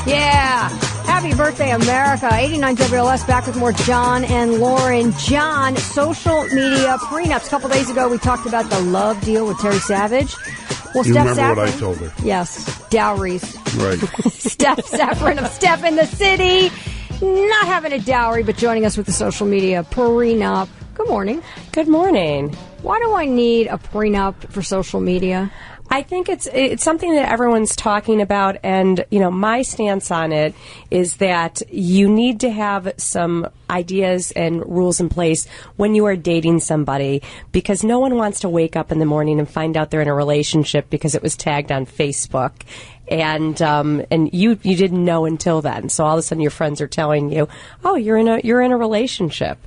Yeah. Happy birthday, America. 89 WLS back with more John and Lauren. John, social media prenups. A couple days ago, we talked about the love deal with Terry Savage. Well, you Stef remember Safran, what I told her? Yes. Dowries. Right. Stef Safran of Stef in the city. Not having a dowry, but joining us with the social media prenup. Good morning. Good morning. Why do I need a prenup for social media? I think it's something that everyone's talking about, and my stance on it is that you need to have some ideas and rules in place when you are dating somebody, because no one wants to wake up in the morning and find out they're in a relationship because it was tagged on Facebook, and you didn't know until then. So all of a sudden your friends are telling you, "Oh, you're in a relationship."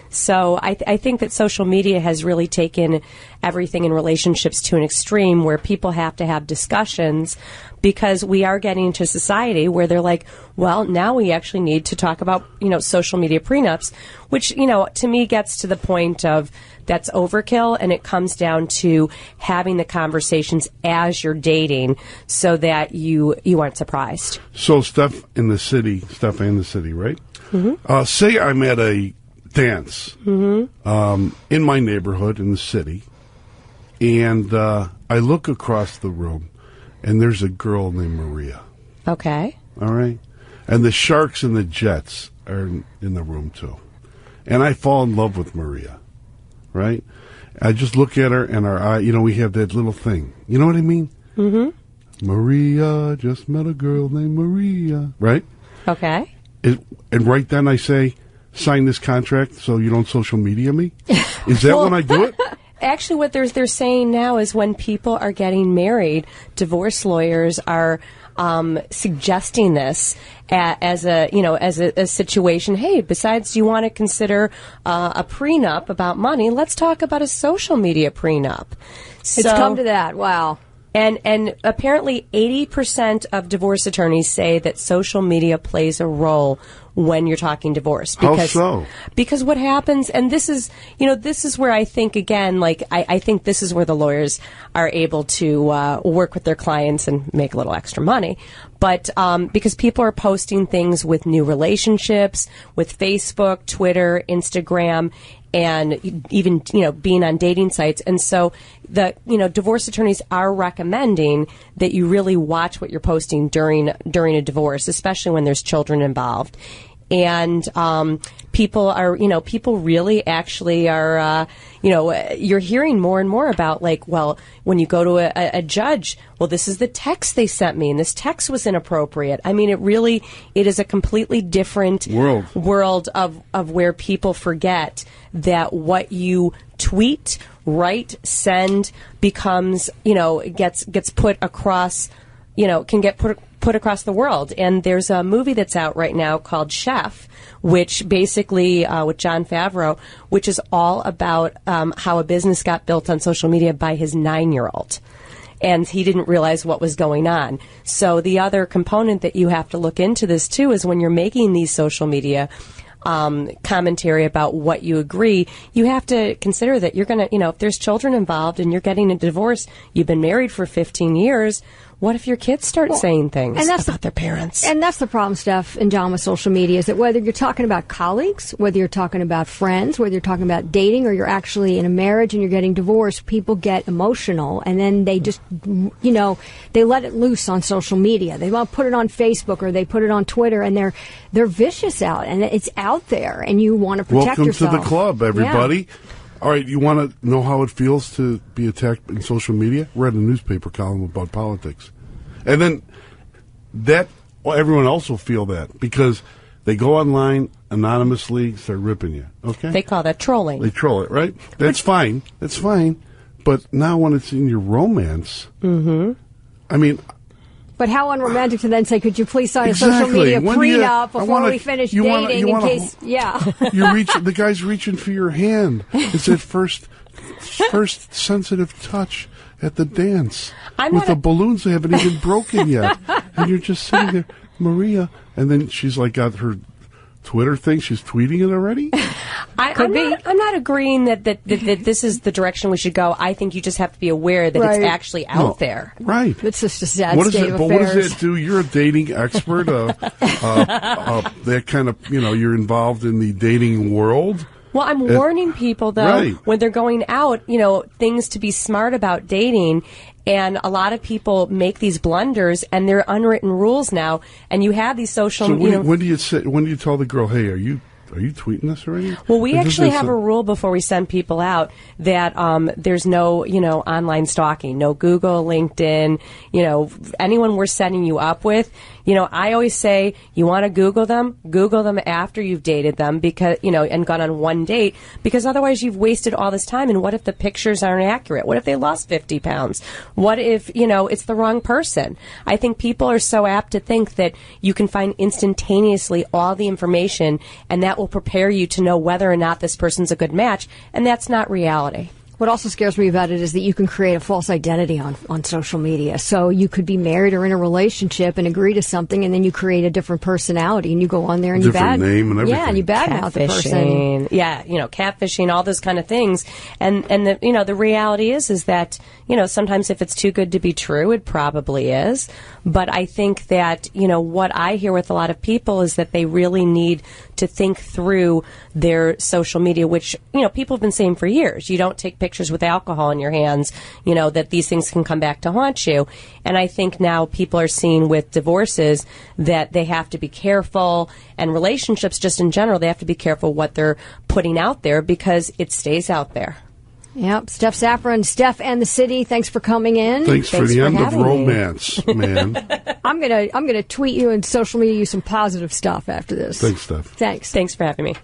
So I think that social media has really taken everything in relationships to an extreme where people have to have discussions, because we are getting into a society where they're like, well, now we actually need to talk about, social media prenups, which, to me gets to the point of that's overkill, and it comes down to having the conversations as you're dating so that you aren't surprised. So Stef and the city, right? Mm-hmm. Say I'm at a dance in my neighborhood in the city, and I look across the room, and there's a girl named Maria. Okay. All right? And the Sharks and the Jets are in the room, too. And I fall in love with Maria, right? I just look at her, and our eye, we have that little thing. You know what I mean? Mm-hmm. Maria, just met a girl named Maria, right? Okay. And right then I say, sign this contract so you don't social media me? Is that when I do it? Actually, what they're saying now is when people are getting married, divorce lawyers are suggesting this as a situation. Hey, besides, do you want to consider a prenup about money? Let's talk about a social media prenup. It's come to that. Wow. And apparently 80% of divorce attorneys say that social media plays a role when you're talking divorce. How so? Because what happens, and this is where I think, again, I think this is where the lawyers are able to work with their clients and make a little extra money. But because people are posting things with new relationships, with Facebook, Twitter, Instagram, and even, being on dating sites. And so the, divorce attorneys are recommending that you really watch what you're posting during a divorce, especially when there's children involved. And people really actually are, you're hearing more and more about, when you go to a judge, well, this is the text they sent me, and this text was inappropriate. I mean, it is a completely different world of where people forget that what you tweet, write, send becomes, gets put across, can get put across the world. And there's a movie that's out right now called Chef, which basically, with Jon Favreau, which is all about how a business got built on social media by his 9-year-old. And he didn't realize what was going on. So the other component that you have to look into this, too, is when you're making these social media commentary about what you agree, you have to consider that you're going to, if there's children involved and you're getting a divorce, you've been married for 15 years, what if your kids start saying things about their parents? And that's the problem, Steph and John, with social media, is that whether you're talking about colleagues, whether you're talking about friends, whether you're talking about dating, or you're actually in a marriage and you're getting divorced, people get emotional, and then they just, they let it loose on social media. They want to put it on Facebook, or they put it on Twitter, and they're vicious out, and it's out there, and you want to protect yourself. Welcome to the club, everybody. Yeah. All right, you want to know how it feels to be attacked in social media? Read a newspaper column about politics. And then everyone else will feel that, because they go online anonymously, start ripping you. Okay? They call that trolling. They troll it, right? That's fine. That's fine. But now when it's in your romance, I mean... But how unromantic to then say, could you please sign a social media prenup before we finish dating in case... Yeah. The guy's reaching for your hand. It's that first sensitive touch at the dance with the balloons that haven't even broken yet. And you're just sitting there, Maria, and then she's got her Twitter thing? She's tweeting it already? I'm not agreeing that this is the direction we should go. I think you just have to be aware that it's actually out there. Right. It's just a sad What is state it? of But affairs. what does it do? You're a dating expert. That kind of, you're involved in the dating world. Well, I'm warning people, though, when they're going out, things to be smart about dating. And a lot of people make these blunders, and they're unwritten rules now. And you have these social. So when do you tell the girl, hey, are you tweeting this already? Well, we actually have a rule before we send people out that there's no, online stalking, no Google, LinkedIn, anyone we're setting you up with. I always say you want to Google them after you've dated them because, and gone on one date, because otherwise you've wasted all this time. And what if the pictures aren't accurate? What if they lost 50 pounds? What if, it's the wrong person? I think people are so apt to think that you can find instantaneously all the information and that will prepare you to know whether or not this person's a good match. And that's not reality. What also scares me about it is that you can create a false identity on social media. So you could be married or in a relationship and agree to something, and then you create a different personality, and you go on there and different name and everything. Yeah, and you badmouth the person. Yeah, catfishing, all those kind of things. And the reality is that, sometimes if it's too good to be true, it probably is. But I think that, what I hear with a lot of people is that they really need to think through their social media, which, people have been saying for years. You don't take pictures with alcohol in your hands, that these things can come back to haunt you. And I think now people are seeing with divorces that they have to be careful, and relationships just in general, they have to be careful what they're putting out there because it stays out there. Yep. Stef Safran, Stef and the City, thanks for coming in. Thanks for the end of romance, man. I'm gonna tweet you and social media you some positive stuff after this. Thanks, Stef. Thanks. Thanks for having me.